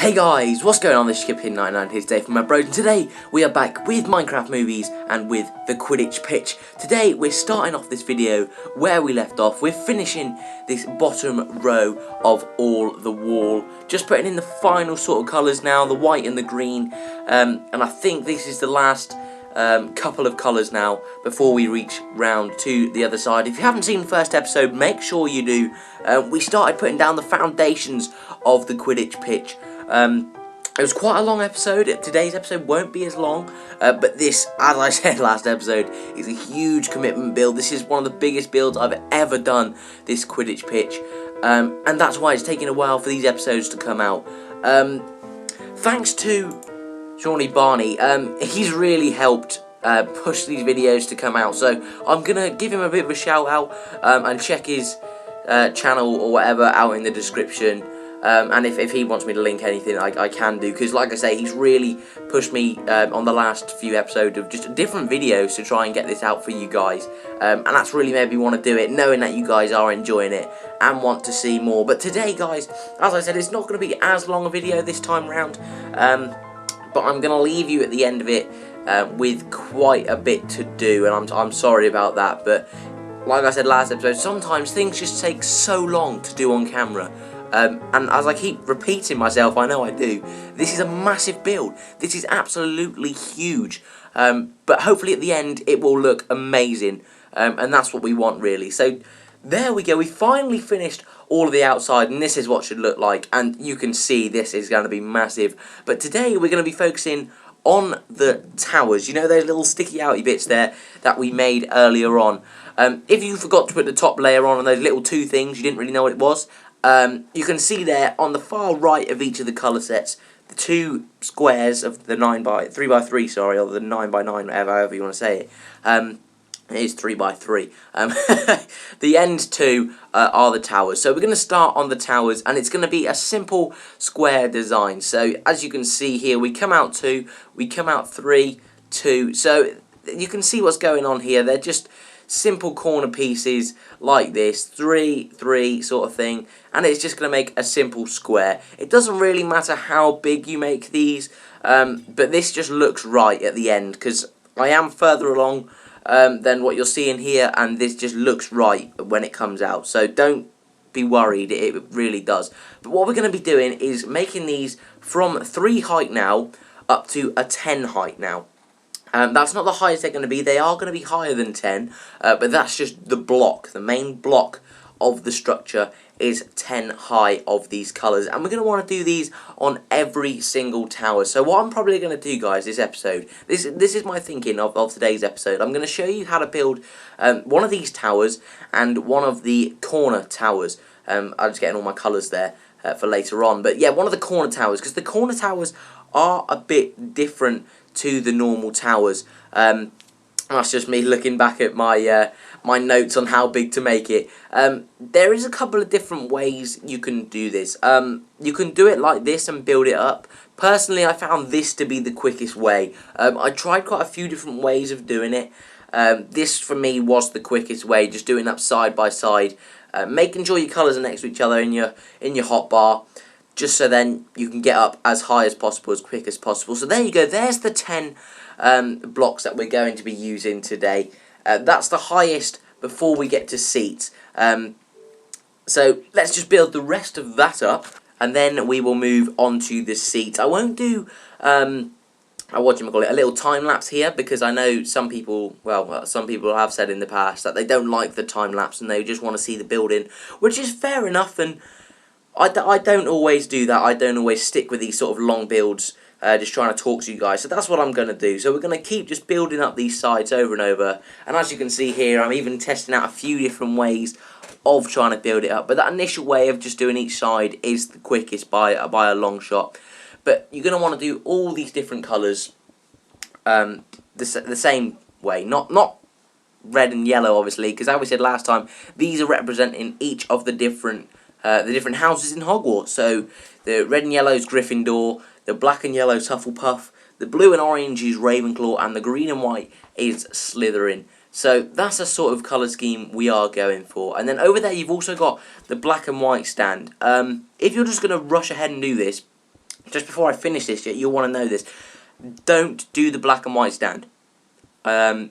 Hey guys, what's going on? This is Skip99 here today from my bros, and today we are back with Minecraft movies and with the Quidditch pitch. Today we're starting off this video where we left off. We're finishing this bottom row of all the wall, just putting in the final sort of colours now, the white and the green, and I think this is the last couple of colours now before we reach round to the other side. If you haven't seen the first episode, make sure you do. We started putting down the foundations of the Quidditch pitch. It was quite a long episode. Today's episode won't be as long, but this, as I said last episode, is a huge commitment build. This is one of the biggest builds I've ever done, this Quidditch pitch, and that's why it's taking a while for these episodes to come out. Thanks to seanybani, he's really helped push these videos to come out, so I'm gonna give him a bit of a shout out and check his channel or whatever out in the description. And if he wants me to link anything, I can do, because like I say, he's really pushed me on the last few episodes of just different videos to try and get this out for you guys, and that's really made me want to do it, knowing that you guys are enjoying it and want to see more. But today, guys, as I said, it's not going to be as long a video this time round, but I'm going to leave you at the end of it with quite a bit to do, and I'm sorry about that, but like I said last episode, sometimes things just take so long to do on camera. And as I keep repeating myself, I know I do, this is a massive build. This is absolutely huge. But hopefully at the end it will look amazing. And that's what we want, really. So there we go. We finally finished all of the outside, and this is what it should look like. And you can see this is going to be massive. But today we're going to be focusing on the towers. You know those little sticky outy bits there that we made earlier on. If you forgot to put the top layer on and those little two things, you didn't really know what it was, you can see there on the far right of each of the colour sets, the two squares of the 3x3, sorry, or the 9x9, however you want to say it. It is 3x3. The end two are the towers. So we're going to start on the towers, and it's going to be a simple square design. So as you can see here, we come out 2, we come out 3, 2. So you can see what's going on here. They're just simple corner pieces like this, 3, 3 sort of thing, and it's just going to make a simple square. It doesn't really matter how big you make these, but this just looks right at the end, because I am further along than what you're seeing here, and this just looks right when it comes out, so don't be worried, it really does. But what we're going to be doing is making these from 3 height now up to a 10 height now. That's not the highest they're going to be. They are going to be higher than 10, but that's just the block. The main block of the structure is 10 high of these colours, and we're going to want to do these on every single tower. So what I'm probably going to do, guys, this episode, this is my thinking of today's episode. I'm going to show you how to build one of these towers and one of the corner towers. I'm just getting all my colours there for later on, but yeah, one of the corner towers, because the corner towers are a bit different to the normal towers. That's just me looking back at my my notes on how big to make it. There is a couple of different ways you can do this. You can do it like this and build it up. Personally, I found this to be the quickest way. I tried quite a few different ways of doing it. This for me was the quickest way, just doing up side by side, making sure your colours are next to each other in your hotbar, just so then you can get up as high as possible, as quick as possible. So there you go, there's the 10 blocks that we're going to be using today. That's the highest before we get to seats. So let's just build the rest of that up, and then we will move on to the seats. I won't do, a little time lapse here, because I know some people, well, some people have said in the past that they don't like the time lapse and they just want to see the building, which is fair enough, and I don't always do that. I don't always stick with these sort of long builds, just trying to talk to you guys. So that's what I'm going to do. So we're going to keep just building up these sides over and over. And as you can see here, I'm even testing out a few different ways of trying to build it up. But that initial way of just doing each side is the quickest by a long shot. But you're going to want to do all these different colours the same way. Not red and yellow, obviously, because as we said last time, these are representing each of the different houses in Hogwarts. So the red and yellow is Gryffindor, the black and yellow is Hufflepuff, the blue and orange is Ravenclaw, and the green and white is Slytherin. So that's a sort of colour scheme we are going for. And then over there you've also got the black and white stand. If you're just going to rush ahead and do this, just before I finish this, you'll want to know this. Don't do the black and white stand. I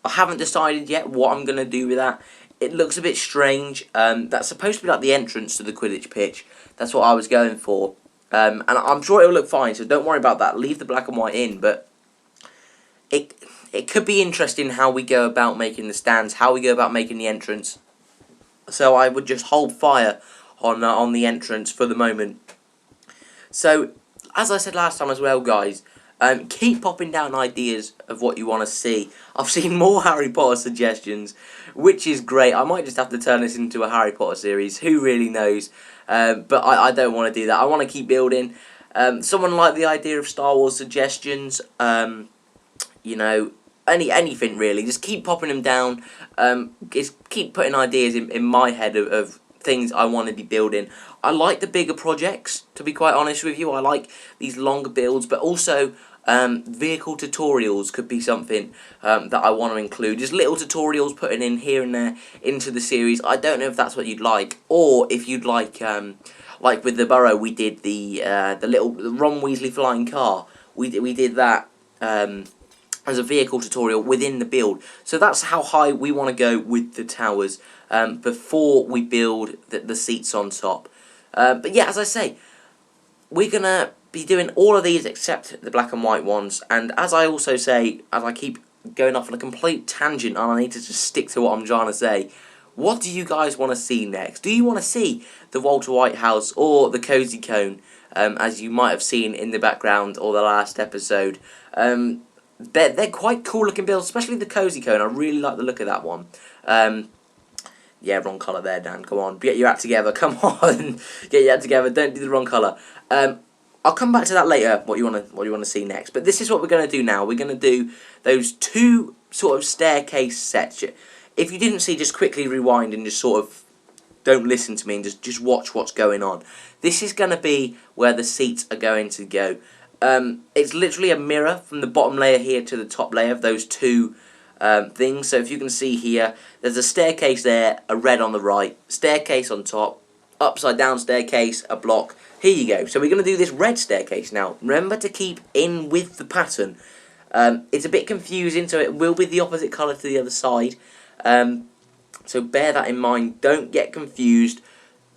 haven't decided yet what I'm going to do with that. It looks a bit strange. That's supposed to be like the entrance to the Quidditch pitch. That's what I was going for. And I'm sure it'll look fine, so don't worry about that. Leave the black and white in, but it could be interesting how we go about making the stands, how we go about making the entrance. So I would just hold fire on the entrance for the moment. So, as I said last time as well, guys, keep popping down ideas of what you want to see. I've seen more Harry Potter suggestions, which is great. I might just have to turn this into a Harry Potter series. Who really knows? But I don't want to do that. I want to keep building. Someone liked the idea of Star Wars suggestions. You know, anything really. Just keep popping them down. Just keep putting ideas in my head of things I want to be building. I like the bigger projects, to be quite honest with you. I like these longer builds, but also vehicle tutorials could be something that I want to include. Just little tutorials putting in here and there into the series. I don't know if that's what you'd like, or if you'd like with the Burrow, we did the Ron Weasley flying car. We did that as a vehicle tutorial within the build. So that's how high we want to go with the towers before we build the seats on top. But yeah, as I say, we're going to be doing all of these except the black and white ones. And as I also say, as I keep going off on a complete tangent and I need to just stick to what I'm trying to say, what do you guys want to see next? Do you want to see the Walter White house or the Cozy Cone, as you might have seen in the background or the last episode? They're quite cool looking builds, especially the Cozy Cone. I really like the look of that one. Yeah, wrong colour there, Dan. Come on, get your act together. Come on, get your act together. Don't do the wrong colour. I'll come back to that later. What you want to see next? But this is what we're going to do now. We're going to do those two sort of staircase sets. If you didn't see, just quickly rewind and just sort of don't listen to me and just watch what's going on. This is going to be where the seats are going to go. It's literally a mirror from the bottom layer here to the top layer of those two things. So if you can see here, there's a staircase there, a red on the right, staircase on top, upside down staircase, a block. Here you go. So we're going to do this red staircase now. Remember to keep in with the pattern. It's a bit confusing, so it will be the opposite colour to the other side. So bear that in mind. Don't get confused.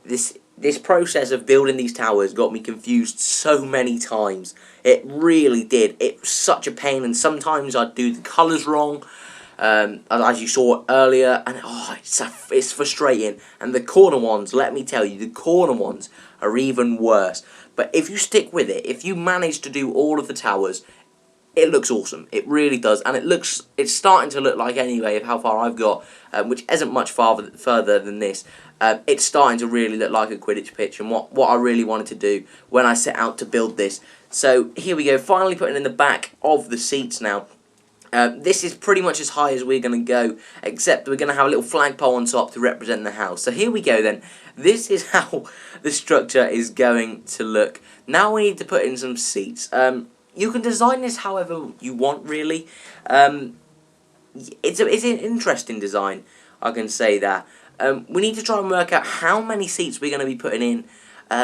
This process of building these towers got me confused so many times. It really did. It was such a pain, and sometimes I'd do the colours wrong, as you saw earlier, and it's frustrating. And the corner ones, let me tell you, the corner ones are even worse. But if you stick with it, if you manage to do all of the towers, it looks awesome. It really does, and it's starting to look like, anyway, of how far I've got, which isn't much further than this. It's starting to really look like a Quidditch pitch, and what I really wanted to do when I set out to build this. So here we go, finally putting in the back of the seats now. This is pretty much as high as we're going to go, except we're going to have a little flagpole on top to represent the house. So here we go then. This is how the structure is going to look. Now we need to put in some seats. You can design this however you want, really. It's an interesting design, I can say that. We need to try and work out how many seats we're going to be putting in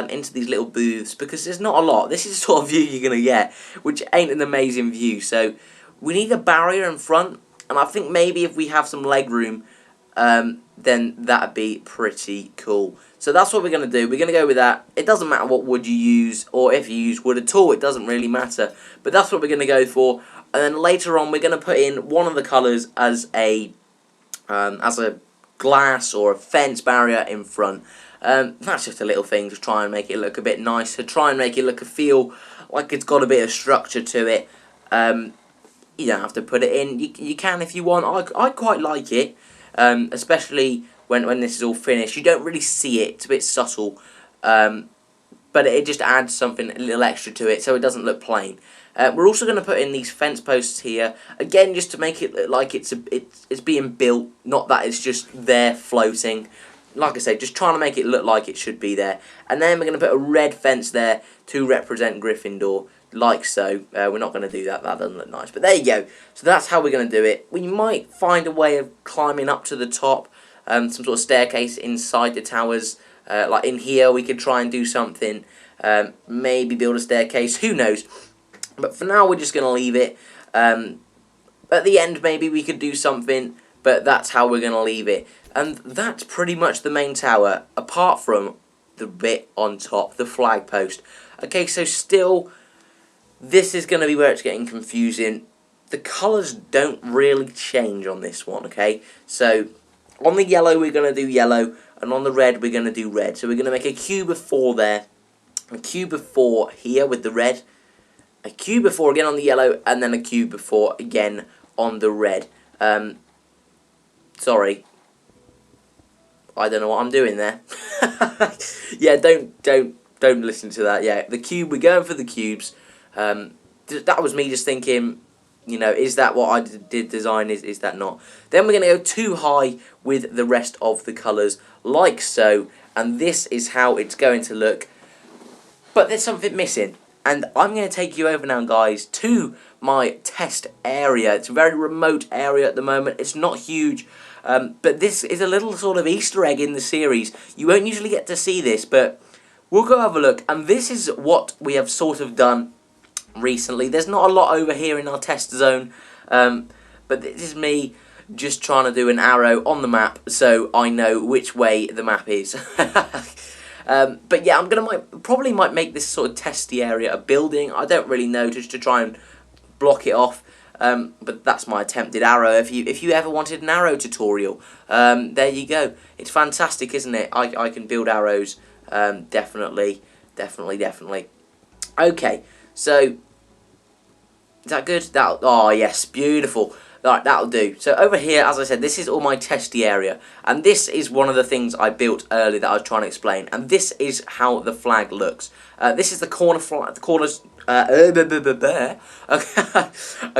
into these little booths, because there's not a lot. This is the sort of view you're going to get, which ain't an amazing view. So we need a barrier in front, and I think maybe if we have some leg room, then that'd be pretty cool. So that's what we're going to do. We're going to go with that. It doesn't matter what wood you use, or if you use wood at all, it doesn't really matter. But that's what we're going to go for. And then later on, we're going to put in one of the colours as a glass or a fence barrier in front. That's just a little thing to try and make it look a bit nice, to try and make it feel like it's got a bit of structure to it. You don't have to put it in. You can if you want. I quite like it, especially when this is all finished. You don't really see it. It's a bit subtle, but it just adds something a little extra to it, so it doesn't look plain. We're also going to put in these fence posts here, again, just to make it look like it's being built, not that it's just there floating. Like I said, just trying to make it look like it should be there. And then we're going to put a red fence there to represent Gryffindor, like so. We're not going to do that. That doesn't look nice. But there you go. So that's how we're going to do it. We might find a way of climbing up to the top, some sort of staircase inside the towers. Like in here, we could try and do something. maybe build a staircase, who knows. But for now we're just going to leave it. At the end maybe we could do something, but that's how we're going to leave it. And that's pretty much the main tower, apart from the bit on top, the flag post. Okay, so still, this is going to be where it's getting confusing. The colours don't really change on this one, okay? So, on the yellow we're going to do yellow, and on the red we're going to do red. So we're going to make a cube of 4 there, a cube of 4 here with the red, a cube of 4 again on the yellow, and then a cube of 4 again on the red. Sorry, I don't know what I'm doing there. Yeah, don't listen to that. Yeah, the cube, we're going for the cubes. That was me just thinking, you know, is that what I did design? Is that not? Then we're going to go too high with the rest of the colours, like so. And this is how it's going to look. But there's something missing. And I'm going to take you over now, guys, to my test area. It's a very remote area at the moment. It's not huge. But this is a little sort of Easter egg in the series. You won't usually get to see this, but we'll go have a look. And this is what we have sort of done recently. There's not a lot over here in our test zone, but this is me just trying to do an arrow on the map so I know which way the map is. But yeah, I'm gonna probably might make this sort of testy area a building. I don't really know, just to try and block it off. But that's my attempted arrow. If you ever wanted an arrow tutorial, there you go. It's fantastic, isn't it? I can build arrows. Definitely. Okay, so is that good? Oh yes, beautiful. Right, that'll do. So over here, as I said, this is all my testy area, and this is one of the things I built earlier that I was trying to explain. And this is how the flag looks. This is the corner flag, the corners, a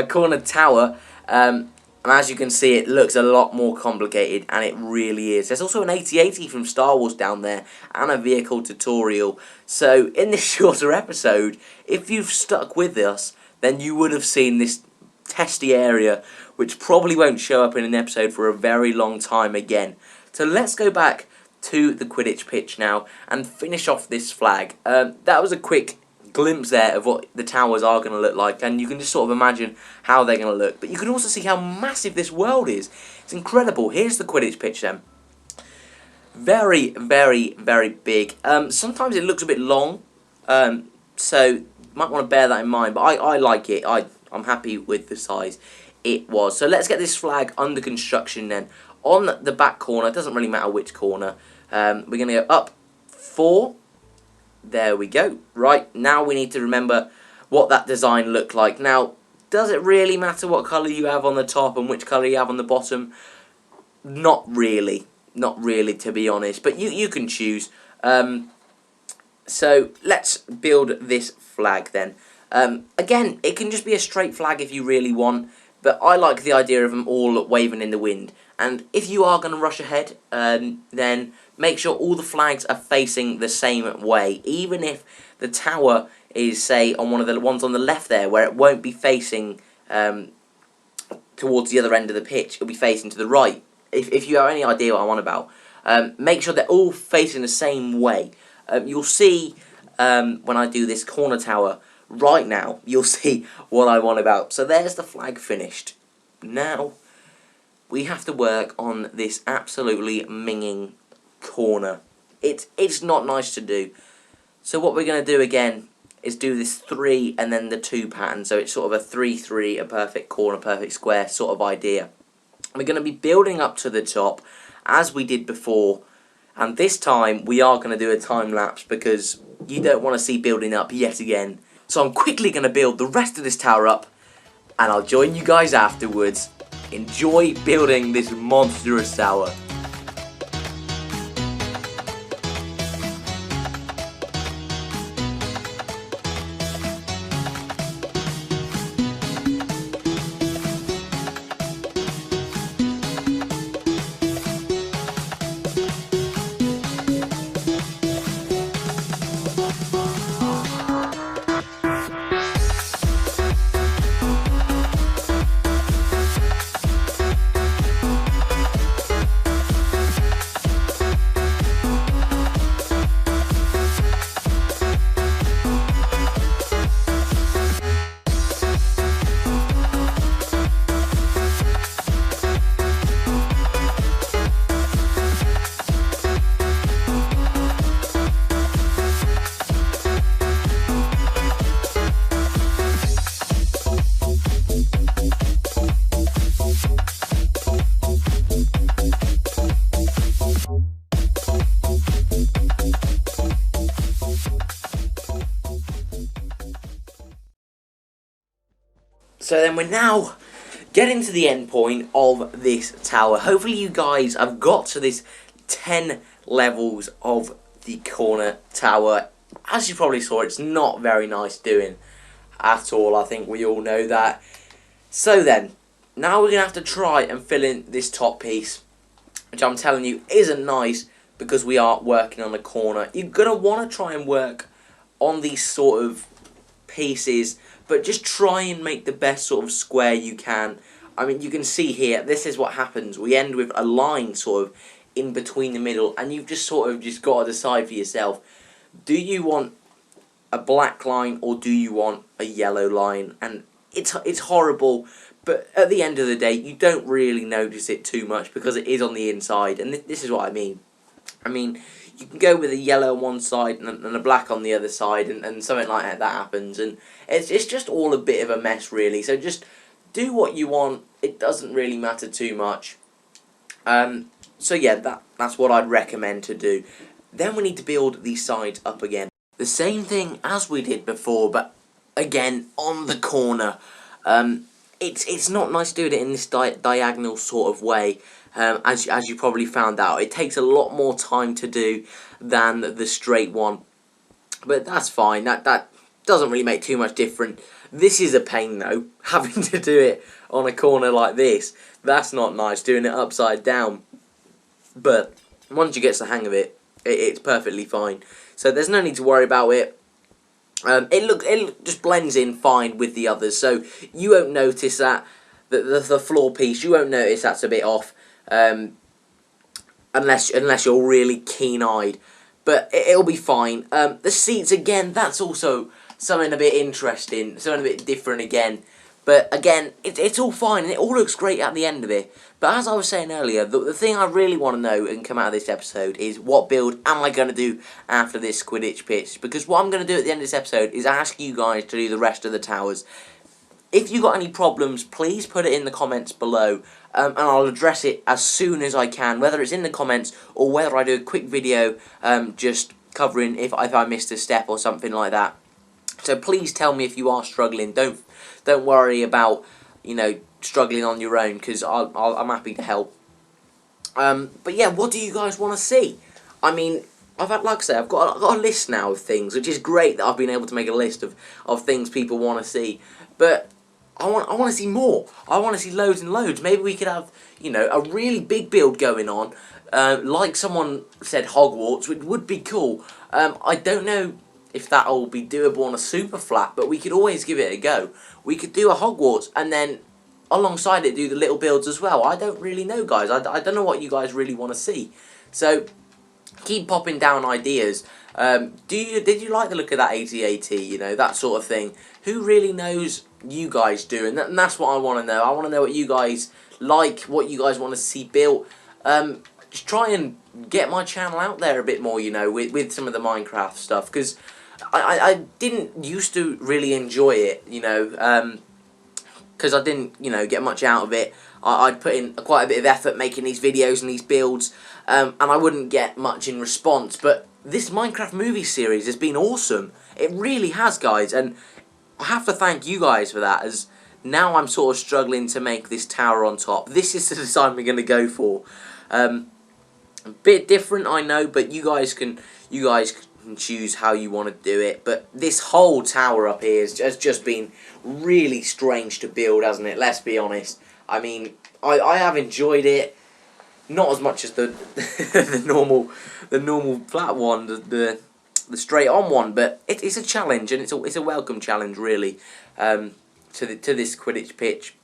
corner tower. And as you can see, it looks a lot more complicated, and it really is. There's also an 8080 from Star Wars down there, and a vehicle tutorial. So in this shorter episode, if you've stuck with us, then you would have seen this testy area, which probably won't show up in an episode for a very long time again. So let's go back to the Quidditch pitch now and finish off this flag. That was a quick glimpse there of what the towers are going to look like, and you can just sort of imagine how they're going to look. But you can also see how massive this world is. It's incredible. Here's the Quidditch pitch then. Very, very, very big. Sometimes it looks a bit long, so you might want to bear that in mind, but I like it. I'm happy with the size it was. So let's get this flag under construction then. On the back corner, it doesn't really matter which corner, we're going to go up 4. There we go. Right, now we need to remember what that design looked like. Now, does it really matter what colour you have on the top and which colour you have on the bottom? Not really. Not really, to be honest. But you can choose. So let's build this flag then. Again, it can just be a straight flag if you really want, but I like the idea of them all waving in the wind. And if you are going to rush ahead, then make sure all the flags are facing the same way, even if the tower is, say, on one of the ones on the left there, where it won't be facing towards the other end of the pitch. It'll be facing to the right. If you have any idea what I'm on about, make sure they're all facing the same way. You'll see when I do this corner tower right now, you'll see what I'm on about. So there's the flag finished. Now we have to work on this absolutely minging corner. It's not nice to do. So what we're going to do again is do this 3 and then the 2 pattern. So it's sort of a 3-3, a perfect corner, perfect square sort of idea. We're going to be building up to the top as we did before. And this time we are going to do a time lapse because you don't want to see building up yet again. So I'm quickly going to build the rest of this tower up, and I'll join you guys afterwards. Enjoy building this monstrous tower. So then we're now getting to the end point of this tower. Hopefully you guys have got to this 10 levels of the corner tower. As you probably saw, it's not very nice doing at all. I think we all know that. So then, now we're going to have to try and fill in this top piece, which I'm telling you isn't nice because we are working on a corner. You're going to want to try and work on these sort of pieces, but just try and make the best sort of square you can. I mean, you can see here, this is what happens. We end with a line sort of in between the middle, and you've just sort of just got to decide for yourself. Do you want a black line or do you want a yellow line? And it's horrible, but at the end of the day, you don't really notice it too much because it is on the inside, and this is what I mean. I mean, you can go with a yellow on one side and a black on the other side, and something like that happens, and it's just all a bit of a mess, really. So just do what you want. It doesn't really matter too much. So yeah, that's what I'd recommend to do. Then we need to build these sides up again. The same thing as we did before, but again on the corner. It's not nice doing it in this diagonal sort of way. As you probably found out, it takes a lot more time to do than the straight one, but that's fine. That doesn't really make too much difference. This is a pain though, having to do it on a corner like this. That's not nice, doing it upside down. But once you get the hang of it, it's perfectly fine. So there's no need to worry about it. It just blends in fine with the others, so you won't notice that the floor piece. You won't notice that's a bit off, unless you're really keen-eyed. But it'll be fine. The seats again, that's also something a bit interesting, something a bit different again. But again, it's all fine, and it all looks great at the end of it. But as I was saying earlier, the thing I really want to know and come out of this episode is what build am I going to do after this Quidditch pitch? Because what I'm going to do at the end of this episode is ask you guys to do the rest of the towers. If you got any problems, please put it in the comments below, and I'll address it as soon as I can, whether it's in the comments or whether I do a quick video just covering if I missed a step or something like that. So please tell me if you are struggling. Don't worry about, you know, struggling on your own, because I'm happy to help. But yeah, what do you guys want to see? I mean, like I say, I've got a list now of things, which is great that I've been able to make a list of things people want to see. But I want to see more. I want to see loads and loads. Maybe we could have, you know, a really big build going on, like someone said, Hogwarts, which would be cool. I don't know if that'll be doable on a super flat, but we could always give it a go. We could do a Hogwarts and then alongside it do the little builds as well. I don't really know, guys. I don't know what you guys really want to see. So keep popping down ideas. Did you like the look of that AT-AT, you know, that sort of thing? Who really knows you guys do? And that's what I want to know. I want to know what you guys like, what you guys want to see built. Just try and get my channel out there a bit more, you know, with some of the Minecraft stuff, because I didn't used to really enjoy it, you know, because I didn't, you know, get much out of it. I'd put in quite a bit of effort making these videos and these builds, and I wouldn't get much in response. But this Minecraft movie series has been awesome. It really has, guys, and I have to thank you guys for that, as now I'm sort of struggling to make this tower on top. This is the design we're going to go for. A bit different, I know, but you guys can choose how you want to do it. But this whole tower up here has just been really strange to build, hasn't it? Let's be honest. I mean, I have enjoyed it, not as much as the the normal flat one, the straight on one, but it's a challenge, and it's a welcome challenge, really, to this Quidditch pitch.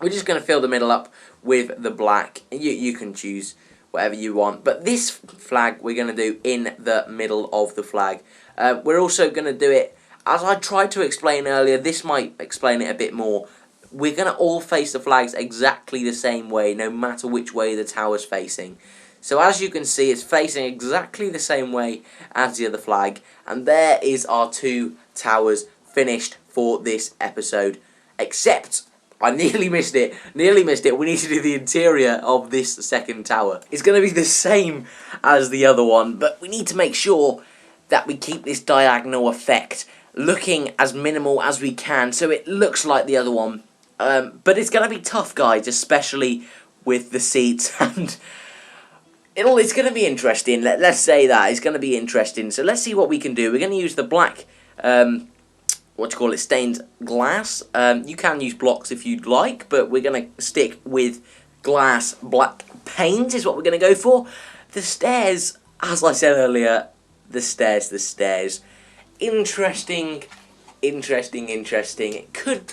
We're just going to fill the middle up with the black. You can choose whatever you want, but this flag we're going to do in the middle of the flag. We're also going to do it, as I tried to explain earlier, this might explain it a bit more. We're going to all face the flags exactly the same way, no matter which way the tower's facing. So as you can see, it's facing exactly the same way as the other flag, and there is our two towers finished for this episode. Except I nearly missed it. Nearly missed it. We need to do the interior of this second tower. It's going to be the same as the other one, but we need to make sure that we keep this diagonal effect looking as minimal as we can, so it looks like the other one, But it's going to be tough, guys, especially with the seats, and it's going to be interesting. Let's say that. It's going to be interesting. So let's see what we can do. We're going to use the black, stained glass. You can use blocks if you'd like, but we're going to stick with glass black paint is what we're going to go for. The stairs, as I said earlier, the stairs. Interesting. It could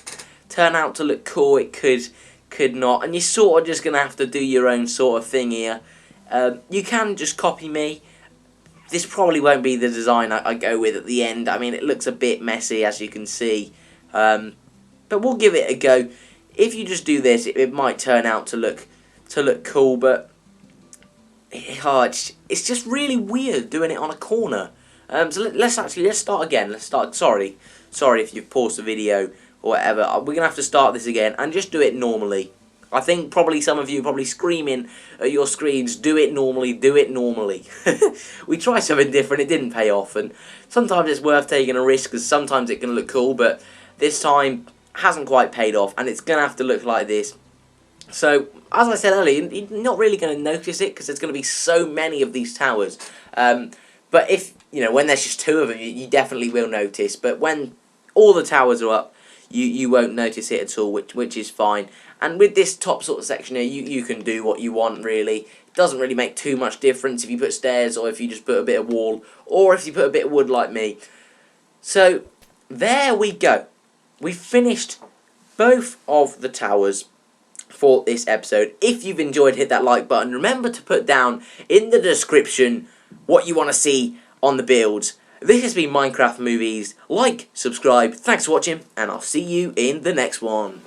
turn out to look cool, it could not, and you're sort of just going to have to do your own sort of thing here. You can just copy me. This probably won't be the design I go with at the end. I mean, it looks a bit messy, as you can see, but we'll give it a go. If you just do this, it might turn out to look cool, but it's just really weird doing it on a corner. So let's start again. Sorry if you've paused the video or whatever. We're gonna have to start this again and just do it normally. I think probably some of you are probably screaming at your screens, do it normally. We tried something different, it didn't pay off, and sometimes it's worth taking a risk because sometimes it can look cool, but this time hasn't quite paid off, and it's gonna have to look like this. So, as I said earlier, you're not really going to notice it because there's going to be so many of these towers. But if, when there's just two of them, you definitely will notice. But when all the towers are up, you won't notice it at all, which is fine. And with this top sort of section here, you can do what you want, really. It doesn't really make too much difference if you put stairs or if you just put a bit of wall or if you put a bit of wood like me. So, there we go. We finished both of the towers for this episode. If you've enjoyed, hit that like button. Remember to put down in the description what you want to see on the builds. This has been Minecraft Movies. Like, subscribe, thanks for watching, and I'll see you in the next one.